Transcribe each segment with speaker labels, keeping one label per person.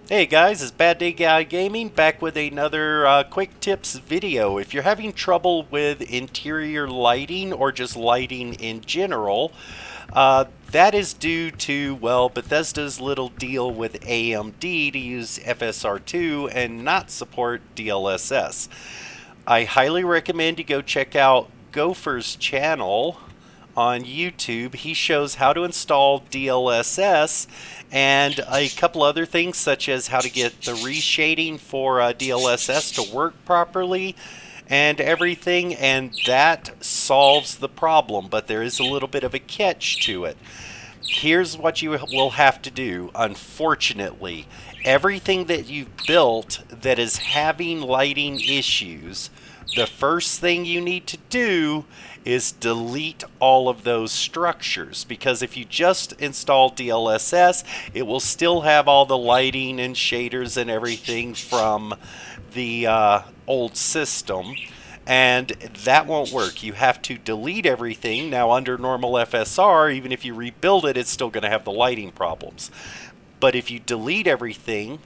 Speaker 1: Hey guys, it's Bad Day Guy Gaming back with another quick tips video. If you're having trouble with interior lighting or just lighting in general, that is due to, well, Bethesda's little deal with AMD to use FSR2 and not support DLSS. I highly recommend you go check out Gopher's channel on YouTube. He shows how to install DLSS and a couple other things, such as how to get the reshading for DLSS to work properly and everything, and that solves the problem, but there is a little bit of a catch to it. Here's what you will have to do. Unfortunately, everything that you've built that is having lighting issues, the first thing you need to do is delete all of those structures, because if you just install DLSS, it will still have all the lighting and shaders and everything from the old system, and that won't work. You have to delete everything. Now, under normal FSR, even if you rebuild it, it's still going to have the lighting problems. But if you delete everything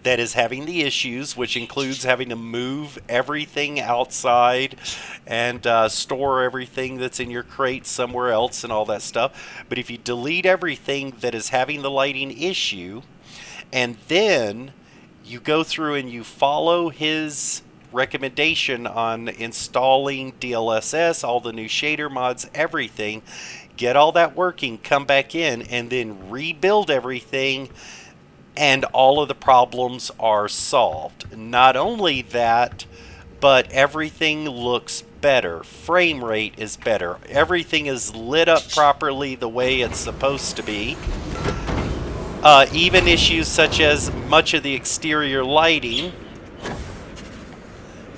Speaker 1: that is having the issues, which includes having to move everything outside and store everything that's in your crate somewhere else and all that stuff. But if you delete everything that is having the lighting issue, and then you go through and you follow his recommendation on installing DLSS, all the new shader mods, everything, get all that working, come back in, and then rebuild everything, and all of the problems are solved. Not only that, but everything looks better. Frame rate is better. Everything is lit up properly the way it's supposed to be. Even issues such as much of the exterior lighting.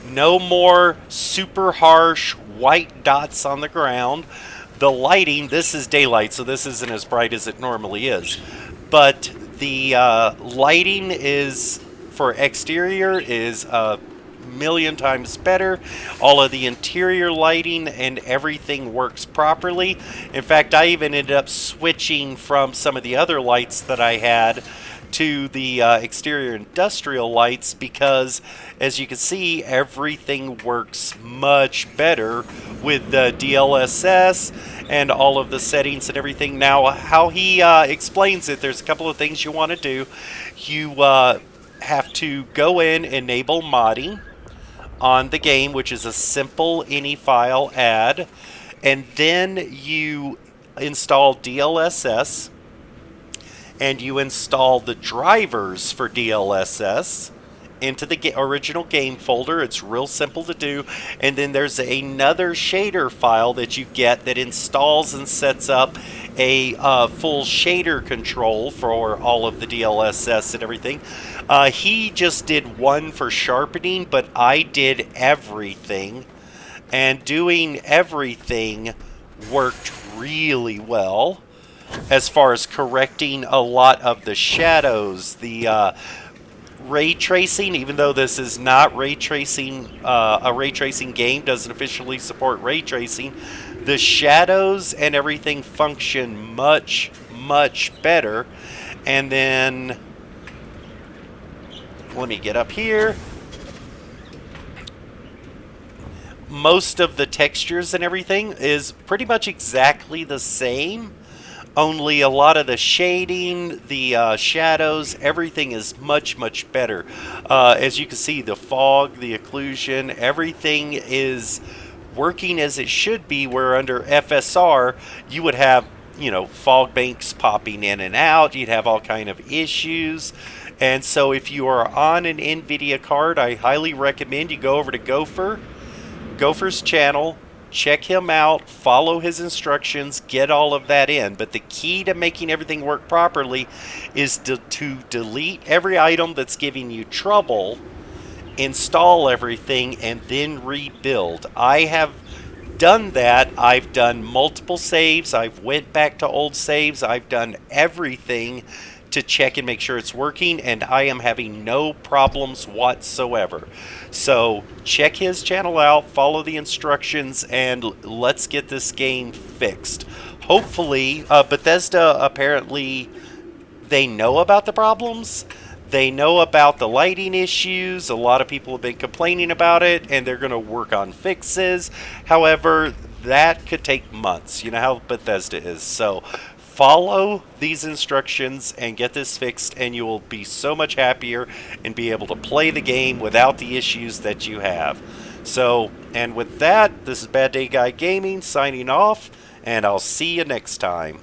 Speaker 1: No more super harsh white dots on the ground. The lighting, this is daylight, so this isn't as bright as it normally is. But the lighting is for exterior is a million times better. All of the interior lighting and everything works properly. In fact, I even ended up switching from some of the other lights that I had to the exterior industrial lights, because as you can see, everything works much better with the DLSS and all of the settings and everything. Now, how he explains it, there's a couple of things you want to do. You have to go in, enable modding on the game, which is a simple any file add, and then you install DLSS, and you install the drivers for DLSS into the original game folder. It's real simple to do. And then there's another shader file that you get that installs and sets up a full shader control for all of the DLSS and everything. He just did one for sharpening, but I did everything. And doing everything worked really well, as far as correcting a lot of the shadows, the ray tracing. Even though this is not ray tracing, a ray tracing game, doesn't officially support ray tracing, the shadows and everything function much better. And then let me get up here. Most of the textures and everything is pretty much exactly the same. Only a lot of the shading, the shadows, everything is much better. As you can see, the fog, the occlusion, everything is working as it should be, where under FSR, you would have, fog banks popping in and out. You'd have all kind of issues. And so if you are on an Nvidia card, I highly recommend you go over to Gopher's channel, check him out, follow his instructions, get all of that in. But the key to making everything work properly is to delete every item that's giving you trouble, install everything, and then rebuild. I have done that. I've done multiple saves. I've went back to old saves. I've done everything to check and make sure it's working, and I am having no problems whatsoever. So check his channel out, follow the instructions, and let's get this game fixed. Hopefully, Bethesda, apparently they know about the problems. They know about the lighting issues. A lot of people have been complaining about it, and they're going to work on fixes. However, that could take months. You know how Bethesda is. So follow these instructions and get this fixed, and you will be so much happier and be able to play the game without the issues that you have. So, and with that, this is Bad Day Guy Gaming signing off, and I'll see you next time.